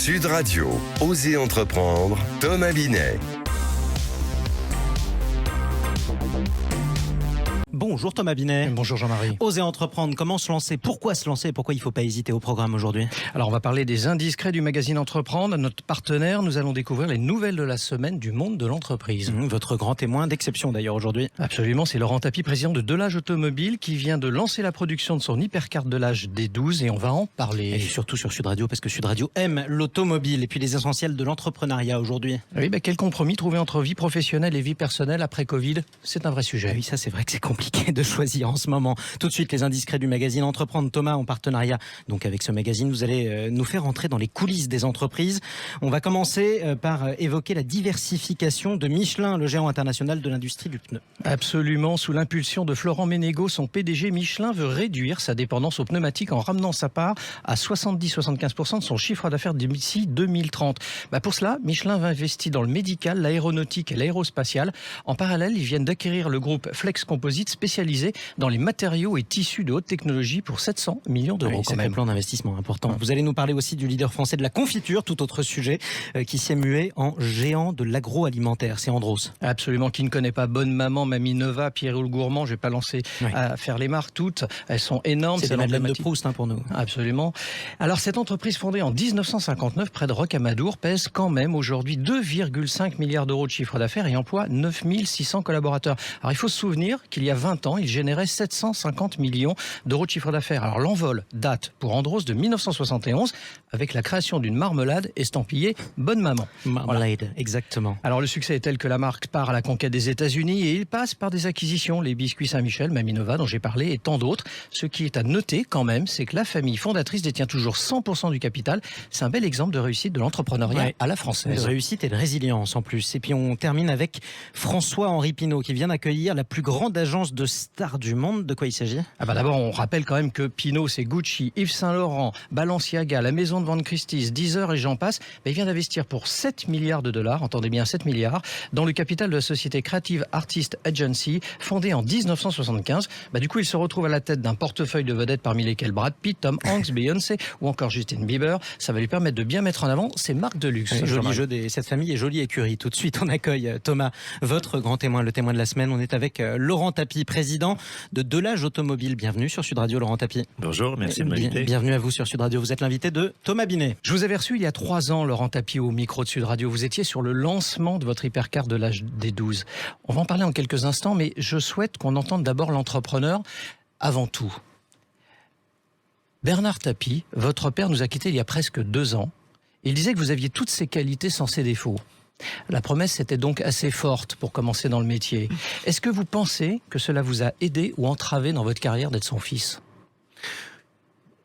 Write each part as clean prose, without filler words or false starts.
Sud Radio, Osez entreprendre, Thomas Binet. Bonjour Thomas Binet. Bonjour Jean-Marie. Osez entreprendre, comment se lancer? Pourquoi se lancer? Pourquoi il ne faut pas hésiter au programme aujourd'hui? Alors on va parler des indiscrets du magazine Entreprendre. Notre partenaire, nous allons découvrir les nouvelles de la semaine du monde de l'entreprise. Votre grand témoin d'exception d'ailleurs aujourd'hui. Absolument, c'est Laurent Tapie, président de Delage Automobile, qui vient de lancer la production de son hypercar Delage D12 et on va en parler. Et surtout sur Sud Radio, parce que Sud Radio aime l'automobile et puis les essentiels de l'entrepreneuriat aujourd'hui. Oui, quel compromis trouver entre vie professionnelle et vie personnelle après Covid? C'est un vrai sujet. Oui, ça c'est vrai que c'est compliqué de choisir en ce moment. Tout de suite, les indiscrets du magazine Entreprendre. Thomas, en partenariat donc avec ce magazine, vous allez nous faire entrer dans les coulisses des entreprises. On va commencer par évoquer la diversification de Michelin, le géant international de l'industrie du pneu. Absolument, sous l'impulsion de Florent Ménégo, son PDG, Michelin veut réduire sa dépendance aux pneumatiques en ramenant sa part à 70-75% de son chiffre d'affaires d'ici 2030. Pour cela, Michelin va investir dans le médical, l'aéronautique et l'aérospatial. En parallèle, ils viennent d'acquérir le groupe Flex Composite, spécialisé dans les matériaux et tissus de haute technologie pour 700 millions d'euros. Oui, c'est un plan d'investissement important. Vous allez nous parler aussi du leader français de la confiture, tout autre sujet, qui s'est mué en géant de l'agroalimentaire. C'est Andros. Absolument, qui ne connaît pas Bonne Maman, Mamie Nova, Pierre le Gourmand. Je ne vais pas lancer à faire les marques toutes. Elles sont énormes. C'est des Madeleine de Proust pour nous. Absolument. Alors cette entreprise fondée en 1959 près de Rocamadour pèse quand même aujourd'hui 2,5 milliards d'euros de chiffre d'affaires et emploie 9600 collaborateurs. Alors il faut se souvenir qu'il y a 20 ans, il générait 750 millions d'euros de chiffre d'affaires. Alors l'envol date pour Andros de 1971 avec la création d'une marmelade estampillée Bonne Maman. Marmelade, exactement. Alors le succès est tel que la marque part à la conquête des États-Unis et il passe par des acquisitions, les biscuits Saint-Michel, Mamie Nova dont j'ai parlé et tant d'autres. Ce qui est à noter quand même, c'est que la famille fondatrice détient toujours 100% du capital. C'est un bel exemple de réussite de l'entrepreneuriat à la française. De réussite et de résilience en plus. Et puis on termine avec François-Henri Pinault qui vient d'accueillir la plus grande agence de stars du monde. De quoi il s'agit? D'abord, on rappelle quand même que Pinault, c'est Gucci, Yves Saint Laurent, Balenciaga, la maison de vente Christie's, Deezer et j'en passe. Il vient d'investir pour 7 milliards de dollars, entendez bien 7 milliards, dans le capital de la société Creative Artist Agency, fondée en 1975. Du coup, il se retrouve à la tête d'un portefeuille de vedettes parmi lesquelles Brad Pitt, Tom Hanks, Beyoncé ou encore Justin Bieber. Ça va lui permettre de bien mettre en avant ses marques de luxe. Joli jeu de cette famille et jolie écurie. Tout de suite, on accueille Thomas, votre grand témoin, le témoin de la semaine. On est avec Laurent Tapie, président de Delage Automobile. Bienvenue sur Sud Radio, Laurent Tapie. Bonjour, merci de m'inviter. Bienvenue à vous sur Sud Radio. Vous êtes l'invité de Thomas Binet. Je vous avais reçu il y a 3 ans, Laurent Tapie, au micro de Sud Radio. Vous étiez sur le lancement de votre hypercar Delage D12. On va en parler en quelques instants, mais je souhaite qu'on entende d'abord l'entrepreneur avant tout. Bernard Tapie, votre père nous a quittés il y a presque 2 ans. Il disait que vous aviez toutes ces qualités sans ses défauts. La promesse était donc assez forte pour commencer dans le métier. Est-ce que vous pensez que cela vous a aidé ou entravé dans votre carrière d'être son fils?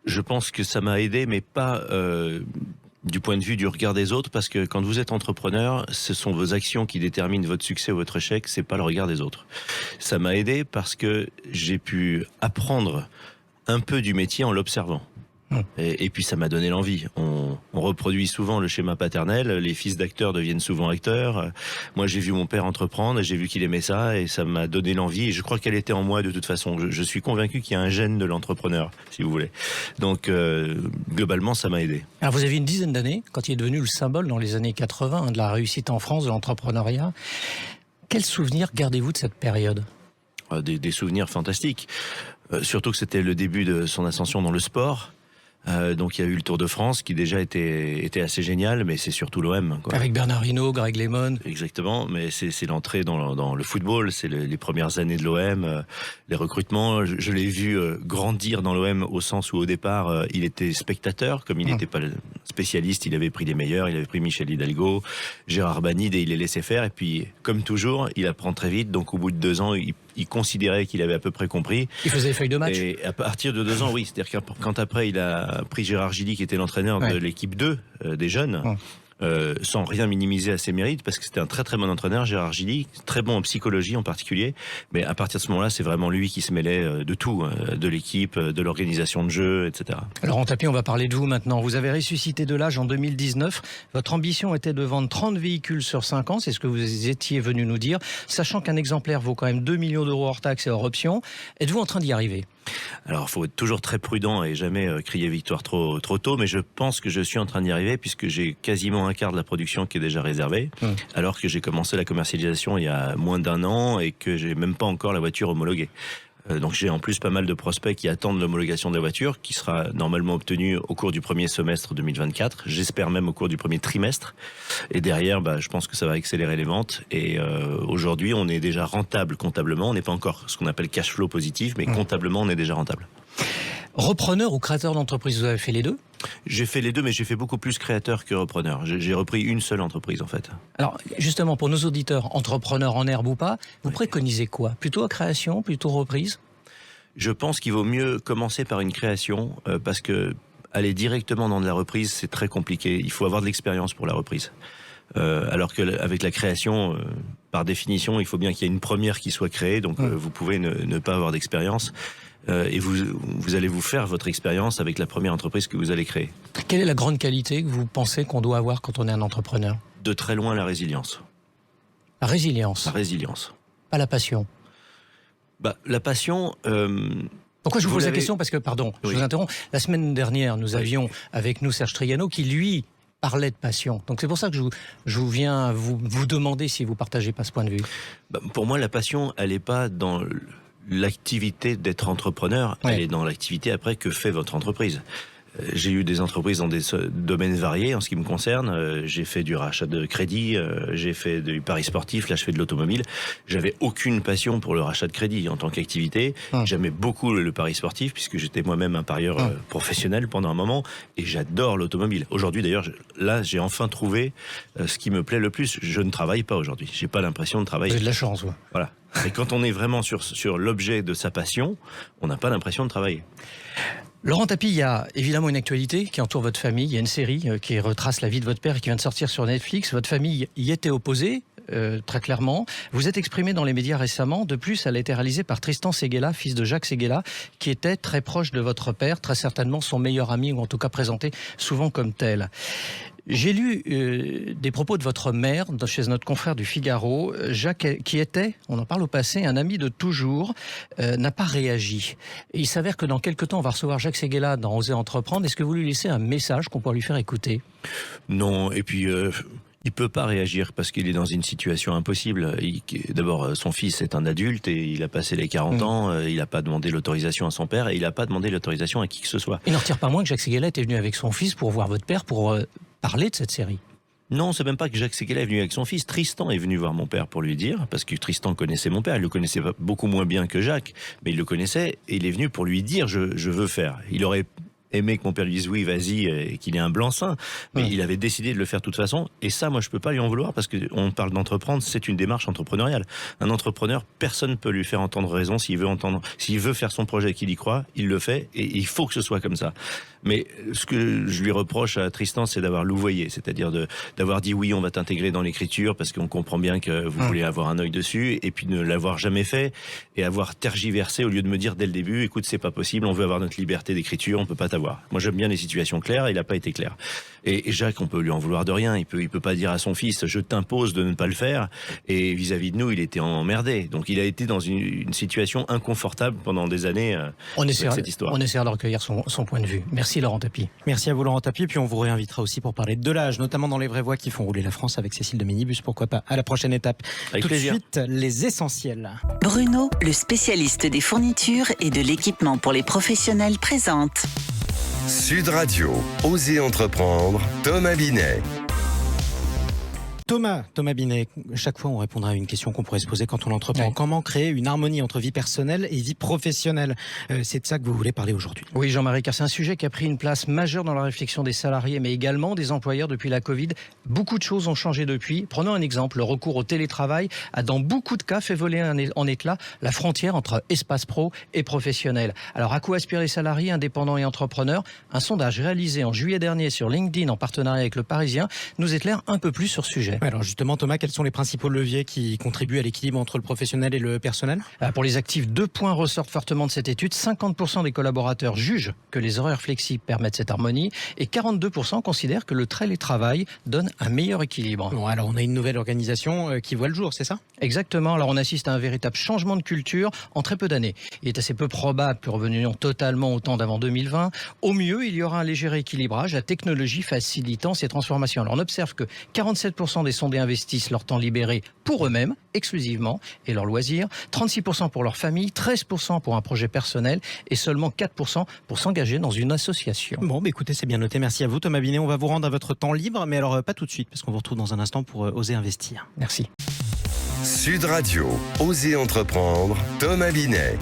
Je pense que ça m'a aidé, mais pas du point de vue du regard des autres, parce que quand vous êtes entrepreneur, ce sont vos actions qui déterminent votre succès ou votre échec, c'est pas le regard des autres. Ça m'a aidé parce que j'ai pu apprendre un peu du métier en l'observant. Et puis ça m'a donné l'envie. On reproduit souvent le schéma paternel, les fils d'acteurs deviennent souvent acteurs. Moi j'ai vu mon père entreprendre et j'ai vu qu'il aimait ça et ça m'a donné l'envie et je crois qu'elle était en moi de toute façon. Je suis convaincu qu'il y a un gène de l'entrepreneur, si vous voulez. Donc globalement ça m'a aidé. Alors vous avez une dizaine d'années, quand il est devenu le symbole dans les années 80 de la réussite en France de l'entrepreneuriat. Quels souvenirs gardez-vous de cette période? Des souvenirs fantastiques. Surtout que c'était le début de son ascension dans le sport. Donc il y a eu le Tour de France qui déjà était assez génial, mais c'est surtout l'OM. Avec Bernard Hinault, Greg Lemon. Exactement, mais c'est l'entrée dans le football, c'est les premières années de l'OM, les recrutements. Je l'ai vu grandir dans l'OM au sens où au départ il était spectateur, comme il n'était pas spécialiste, il avait pris les meilleurs, il avait pris Michel Hidalgo, Gérard Banide et il les laissait faire. Et puis comme toujours, il apprend très vite, donc au bout de 2 ans, il considérait qu'il avait à peu près compris. Il faisait les feuilles de match. Et à partir de 2 ans, oui. C'est-à-dire que quand après, il a pris Gérard Gilly, qui était l'entraîneur de l'équipe 2 des jeunes, sans rien minimiser à ses mérites, parce que c'était un très très bon entraîneur, Gérard Gilly, très bon en psychologie en particulier, mais à partir de ce moment-là, c'est vraiment lui qui se mêlait de tout, de l'équipe, de l'organisation de jeu, etc. Alors Laurent Tapie, on va parler de vous maintenant. Vous avez ressuscité Delage en 2019. Votre ambition était de vendre 30 véhicules sur 5 ans, c'est ce que vous étiez venu nous dire, sachant qu'un exemplaire vaut quand même 2 millions d'euros hors taxes et hors option. Êtes-vous en train d'y arriver ? Alors, il faut être toujours très prudent et jamais crier victoire trop tôt, mais je pense que je suis en train d'y arriver puisque j'ai quasiment un quart de la production qui est déjà réservée, alors que j'ai commencé la commercialisation il y a moins d'1 an et que j'ai même pas encore la voiture homologuée. Donc j'ai en plus pas mal de prospects qui attendent l'homologation de la voiture, qui sera normalement obtenue au cours du premier semestre 2024, j'espère même au cours du premier trimestre. Et derrière, je pense que ça va accélérer les ventes. Et aujourd'hui, on est déjà rentable comptablement. On n'est pas encore ce qu'on appelle cash flow positif, mais comptablement, on est déjà rentable. Repreneur ou créateur d'entreprise, vous avez fait les deux ? J'ai fait les deux, mais j'ai fait beaucoup plus créateur que repreneur. J'ai repris une seule entreprise, en fait. Alors, justement, pour nos auditeurs, entrepreneurs en herbe ou pas, vous préconisez quoi ? Plutôt création, plutôt reprise ? Je pense qu'il vaut mieux commencer par une création, parce que aller directement dans de la reprise, c'est très compliqué. Il faut avoir de l'expérience pour la reprise. Alors qu'avec la création, par définition, il faut bien qu'il y ait une première qui soit créée, donc vous pouvez ne pas avoir d'expérience. Et vous allez vous faire votre expérience avec la première entreprise que vous allez créer. Quelle est la grande qualité que vous pensez qu'on doit avoir quand on est un entrepreneur ? De très loin, la résilience. La résilience. La résilience. Pas la passion. La passion... Pourquoi je vous pose la question ? Parce que, pardon, je vous interromps. La semaine dernière, nous avions avec nous Serge Triano qui, lui, parlait de passion. Donc c'est pour ça que je viens vous demander si vous partagez pas ce point de vue. Pour moi, la passion, elle n'est pas dans l'activité d'être entrepreneur, elle est dans l'activité après que fait votre entreprise. J'ai eu des entreprises dans des domaines variés en ce qui me concerne. J'ai fait du rachat de crédit, j'ai fait du pari sportif, là je fais de l'automobile. J'avais aucune passion pour le rachat de crédit en tant qu'activité. J'aimais beaucoup le pari sportif puisque j'étais moi-même un parieur professionnel pendant un moment et j'adore l'automobile. Aujourd'hui d'ailleurs, là j'ai enfin trouvé ce qui me plaît le plus. Je ne travaille pas aujourd'hui, j'ai pas l'impression de travailler. Vous avez de la chance, ouais. Voilà. Et quand on est vraiment sur l'objet de sa passion, on n'a pas l'impression de travailler. Laurent Tapie, il y a évidemment une actualité qui entoure votre famille. Il y a une série qui retrace la vie de votre père et qui vient de sortir sur Netflix. Votre famille y était opposée, très clairement. Vous êtes exprimé dans les médias récemment. De plus, elle a été réalisée par Tristan Seguela, fils de Jacques Seguela, qui était très proche de votre père, très certainement son meilleur ami, ou en tout cas présenté souvent comme tel. J'ai lu des propos de votre mère chez notre confrère du Figaro. Jacques, qui était, on en parle au passé, un ami de toujours, n'a pas réagi. Et il s'avère que dans quelques temps, on va recevoir Jacques Seguela dans Oser entreprendre. Est-ce que vous lui laissez un message qu'on pourra lui faire écouter ? Non, et puis... il peut pas réagir parce qu'il est dans une situation impossible. D'abord, son fils est un adulte et il a passé les 40 ans. Il n'a pas demandé l'autorisation à son père et il n'a pas demandé l'autorisation à qui que ce soit. Il n'en retire pas moins que Jacques Seguela était venu avec son fils pour voir votre père, pour parler de cette série. Non, c'est même pas que Jacques Seguela est venu avec son fils. Tristan est venu voir mon père pour lui dire, parce que Tristan connaissait mon père. Il le connaissait beaucoup moins bien que Jacques, mais il le connaissait et il est venu pour lui dire je veux faire. Il aurait aimé que mon père lui dise oui, vas-y, et qu'il ait un blanc-seing. Mais il avait décidé de le faire de toute façon. Et ça, moi, je peux pas lui en vouloir parce qu'on parle d'entreprendre, c'est une démarche entrepreneuriale. Un entrepreneur, personne ne peut lui faire entendre raison s'il veut faire son projet, qu'il y croit, il le fait et il faut que ce soit comme ça. Mais ce que je lui reproche à Tristan, c'est d'avoir louvoyé, c'est-à-dire d'avoir dit oui, on va t'intégrer dans l'écriture parce qu'on comprend bien que vous voulez avoir un œil dessus, et puis de ne l'avoir jamais fait et avoir tergiversé au lieu de me dire dès le début, écoute, c'est pas possible, on veut avoir notre liberté d'écriture, on peut pas t'avoir. Moi, j'aime bien les situations claires, il n'a pas été clair. Et Jacques, on peut lui en vouloir de rien. Il peut pas dire à son fils, je t'impose de ne pas le faire. Et vis-à-vis de nous, il était emmerdé. Donc, il a été dans une situation inconfortable pendant des années. Avec cette histoire. On essaiera de recueillir son point de vue. Merci Laurent Tapie. Merci à vous Laurent Tapie. Puis on vous réinvitera aussi pour parler de l'âge, notamment dans les vraies voix qui font rouler la France avec Cécile de Minibus. Pourquoi pas ? À la prochaine étape. Avec Tout plaisir. de suite, les essentiels. Bruno, le spécialiste des fournitures et de l'équipement pour les professionnels, présente. Sud Radio, Osez entreprendre, Thomas Binet. Thomas Binet, chaque fois on répondra à une question qu'on pourrait se poser quand on entreprend. Comment créer une harmonie entre vie personnelle et vie professionnelle ? C'est de ça que vous voulez parler aujourd'hui. Oui, Jean-Marie, car c'est un sujet qui a pris une place majeure dans la réflexion des salariés, mais également des employeurs depuis la Covid. Beaucoup de choses ont changé depuis. Prenons un exemple, le recours au télétravail a dans beaucoup de cas fait voler en éclat la frontière entre espace pro et professionnel. Alors à quoi aspirent les salariés, indépendants et entrepreneurs ? Un sondage réalisé en juillet dernier sur LinkedIn en partenariat avec Le Parisien nous éclaire un peu plus sur ce sujet. sujet. Alors justement, Thomas, quels sont les principaux leviers qui contribuent à l'équilibre entre le professionnel et le personnel ? Pour les actifs, 2 points ressortent fortement de cette étude. 50% des collaborateurs jugent que les horaires flexibles permettent cette harmonie et 42% considèrent que le télétravail donne un meilleur équilibre. Bon, alors on a une nouvelle organisation qui voit le jour, c'est ça ? Exactement. Alors on assiste à un véritable changement de culture en très peu d'années. Il est assez peu probable que revenions totalement au temps d'avant 2020. Au mieux, il y aura un léger rééquilibrage, la technologie facilitant ces transformations. Alors on observe que 47% des sondés investissent leur temps libéré pour eux-mêmes, exclusivement, et leurs loisirs, 36% pour leur famille, 13% pour un projet personnel et seulement 4% pour s'engager dans une association. Bon, bah écoutez, c'est bien noté. Merci à vous, Thomas Binet. On va vous rendre à votre temps libre, mais alors pas tout de suite, parce qu'on vous retrouve dans un instant pour Oser Investir. Merci. Sud Radio, Oser entreprendre, Thomas Binet.